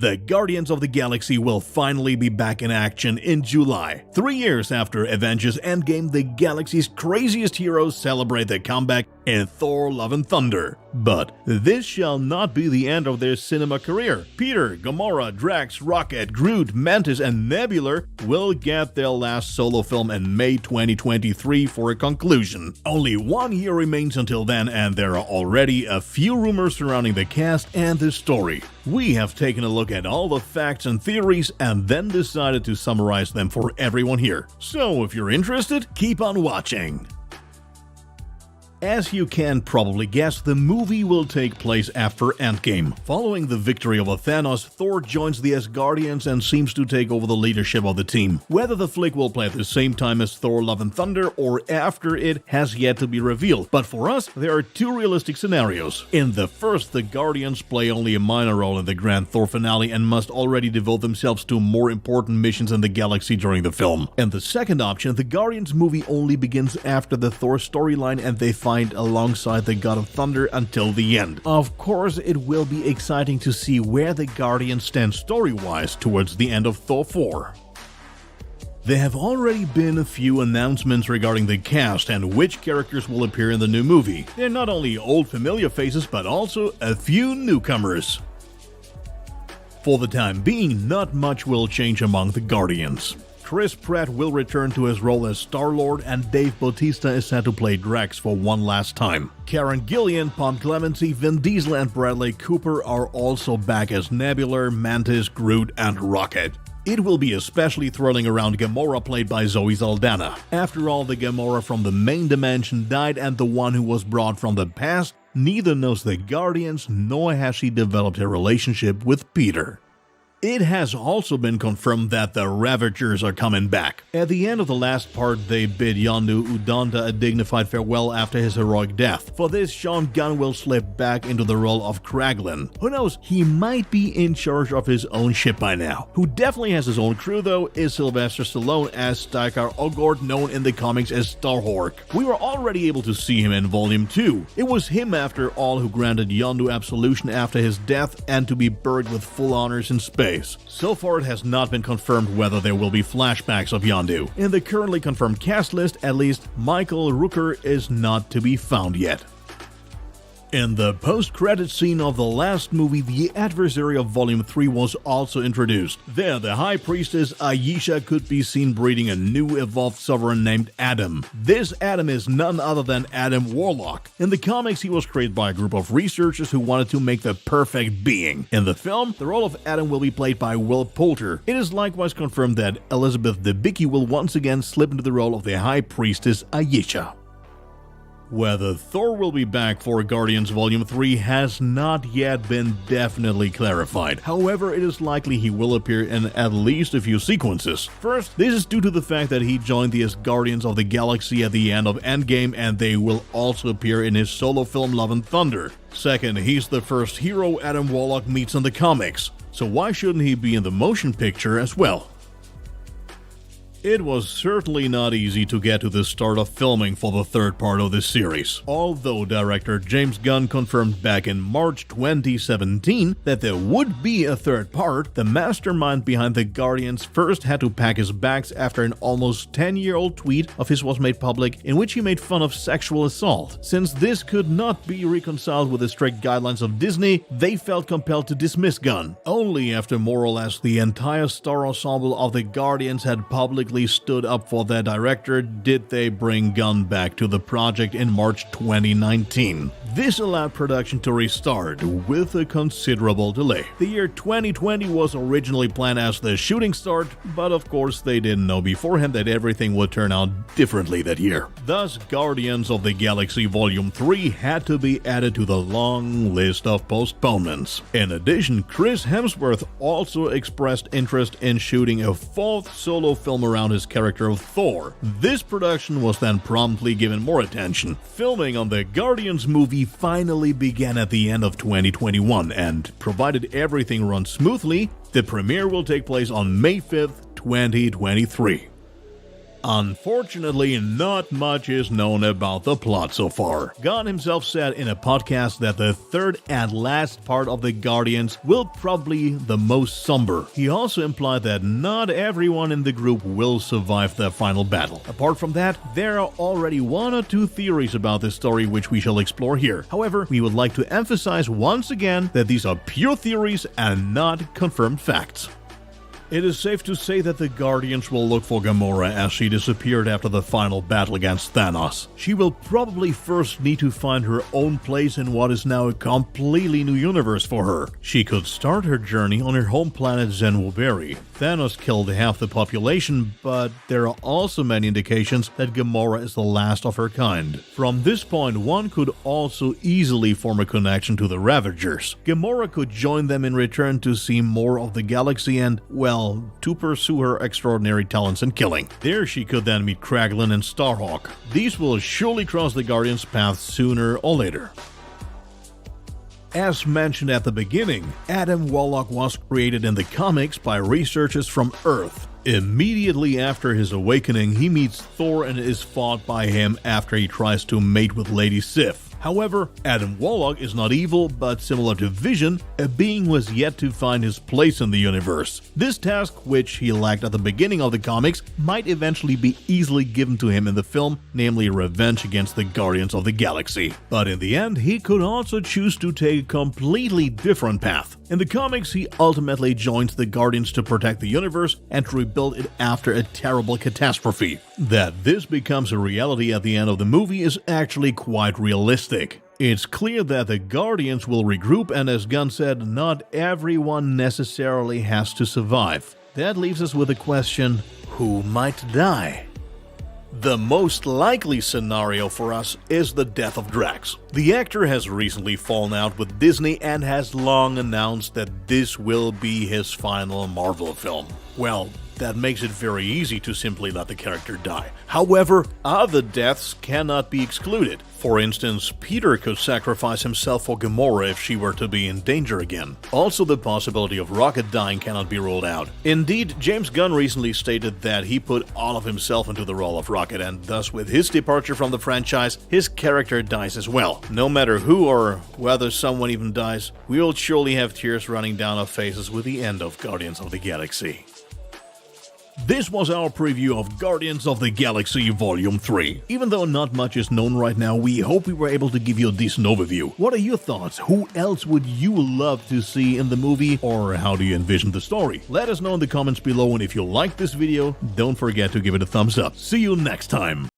The Guardians of the Galaxy will finally be back in action in July. 3 years after Avengers Endgame, the galaxy's craziest heroes celebrate their comeback in Thor: Love and Thunder. But this shall not be the end of their cinema career. Peter, Gamora, Drex, Rocket, Groot, Mentis and Nebular will get their last solo film in May 2023 for a conclusion. Only 1 year remains until then, and there are already a few rumors surrounding the cast and the story. We have taken a look at all the facts and theories and then decided to summarize them for everyone here. So if you're interested, keep on watching. As you can probably guess, the movie will take place after Endgame. Following the victory over Thanos, Thor joins the Asgardians and seems to take over the leadership of the team. Whether the flick will play at the same time as Thor: Love and Thunder or after it has yet to be revealed, but for us, there are two realistic scenarios. In the first, the Guardians play only a minor role in the grand Thor finale and must already devote themselves to more important missions in the galaxy during the film. In the second option, the Guardians movie only begins after the Thor storyline and they fight alongside the God of Thunder until the end. Of course, it will be exciting to see where the Guardians stand story-wise towards the end of Thor 4. There have already been a few announcements regarding the cast and which characters will appear in the new movie. They're not only old familiar faces, but also a few newcomers. For the time being, not much will change among the Guardians. Chris Pratt will return to his role as Star-Lord, and Dave Bautista is set to play Drex for one last time. Karen Gillan, Pom Clemency, Vin Diesel and Bradley Cooper are also back as Nebular, Mantis, Groot and Rocket. It will be especially thrilling around Gamora, played by Zoe Saldana. After all, the Gamora from the main dimension died, and the one who was brought from the past neither knows the Guardians nor has she developed a relationship with Peter. It has also been confirmed that the Ravagers are coming back. At the end of the last part, they bid Yondu Udonda a dignified farewell after his heroic death. For this, Sean Gunn will slip back into the role of Kraglin. Who knows, he might be in charge of his own ship by now. Who definitely has his own crew though is Sylvester Stallone as Stakar Ogord, known in the comics as Starhawk. We were already able to see him in Volume 2. It was him after all who granted Yondu absolution after his death and to be buried with full honors in space. So far, it has not been confirmed whether there will be flashbacks of Yondu. In the currently confirmed cast list, at least, Michael Rooker is not to be found yet. In the post-credits scene of the last movie, the adversary of Volume 3 was also introduced. There, the High Priestess Ayesha could be seen breeding a new evolved sovereign named Adam. This Adam is none other than Adam Warlock. In the comics, he was created by a group of researchers who wanted to make the perfect being. In the film, the role of Adam will be played by Will Poulter. It is likewise confirmed that Elizabeth Debicki will once again slip into the role of the High Priestess Ayesha. Whether Thor will be back for Guardians Volume 3 has not yet been definitely clarified. However, it is likely he will appear in at least a few sequences. First, this is due to the fact that he joined the Guardians of the Galaxy at the end of Endgame, and they will also appear in his solo film Love and Thunder. Second, he's the first hero Adam Warlock meets in the comics, so why shouldn't he be in the motion picture as well? It was certainly not easy to get to the start of filming for the third part of this series. Although director James Gunn confirmed back in March 2017 that there would be a third part, the mastermind behind the Guardians first had to pack his bags after an almost 10-year-old tweet of his was made public in which he made fun of sexual assault. Since this could not be reconciled with the strict guidelines of Disney, they felt compelled to dismiss Gunn. Only after more or less the entire star ensemble of the Guardians had publicly stood up for their director did they bring Gunn back to the project in March 2019. This allowed production to restart with a considerable delay. The year 2020 was originally planned as the shooting start, but of course they didn't know beforehand that everything would turn out differently that year. Thus, Guardians of the Galaxy Volume 3 had to be added to the long list of postponements. In addition, Chris Hemsworth also expressed interest in shooting a fourth solo film around his character of Thor. This production was then promptly given more attention. Filming on the Guardians movie finally began at the end of 2021, and provided everything runs smoothly, the premiere will take place on May 5th, 2023. Unfortunately, not much is known about the plot so far. Gunn himself said in a podcast that the third and last part of the Guardians will probably be the most somber. He also implied that not everyone in the group will survive the final battle. Apart from that, there are already one or two theories about this story which we shall explore here. However, we would like to emphasize once again that these are pure theories and not confirmed facts. It is safe to say that the Guardians will look for Gamora as she disappeared after the final battle against Thanos. She will probably first need to find her own place in what is now a completely new universe for her. She could start her journey on her home planet Zenwoberi. Thanos killed half the population, but there are also many indications that Gamora is the last of her kind. From this point, one could also easily form a connection to the Ravagers. Gamora could join them in return to see more of the galaxy and, well, to pursue her extraordinary talents in killing. There she could then meet Kraglin and Starhawk. These will surely cross the Guardians' path sooner or later. As mentioned at the beginning, Adam Warlock was created in the comics by researchers from Earth. Immediately after his awakening, he meets Thor and is fought by him after he tries to mate with Lady Sif. However, Adam Warlock is not evil, but similar to Vision, a being who has yet to find his place in the universe. This task, which he lacked at the beginning of the comics, might eventually be easily given to him in the film, namely revenge against the Guardians of the Galaxy. But in the end, he could also choose to take a completely different path. In the comics, he ultimately joins the Guardians to protect the universe and to rebuild it after a terrible catastrophe. That this becomes a reality at the end of the movie is actually quite realistic. It's clear that the Guardians will regroup, and as Gunn said, not everyone necessarily has to survive. That leaves us with the question, who might die? The most likely scenario for us is the death of Drex. The actor has recently fallen out with Disney and has long announced that this will be his final Marvel film. Well, that makes it very easy to simply let the character die. However, other deaths cannot be excluded. For instance, Peter could sacrifice himself for Gamora if she were to be in danger again. Also, the possibility of Rocket dying cannot be ruled out. Indeed, James Gunn recently stated that he put all of himself into the role of Rocket, and thus with his departure from the franchise, his character dies as well. No matter who or whether someone even dies, we will surely have tears running down our faces with the end of Guardians of the Galaxy. This was our preview of Guardians of the Galaxy Volume 3. Even though not much is known right now, we hope we were able to give you a decent overview. What are your thoughts? Who else would you love to see in the movie, or how do you envision the story? Let us know in the comments below, and if you liked this video, don't forget to give it a thumbs up. See you next time!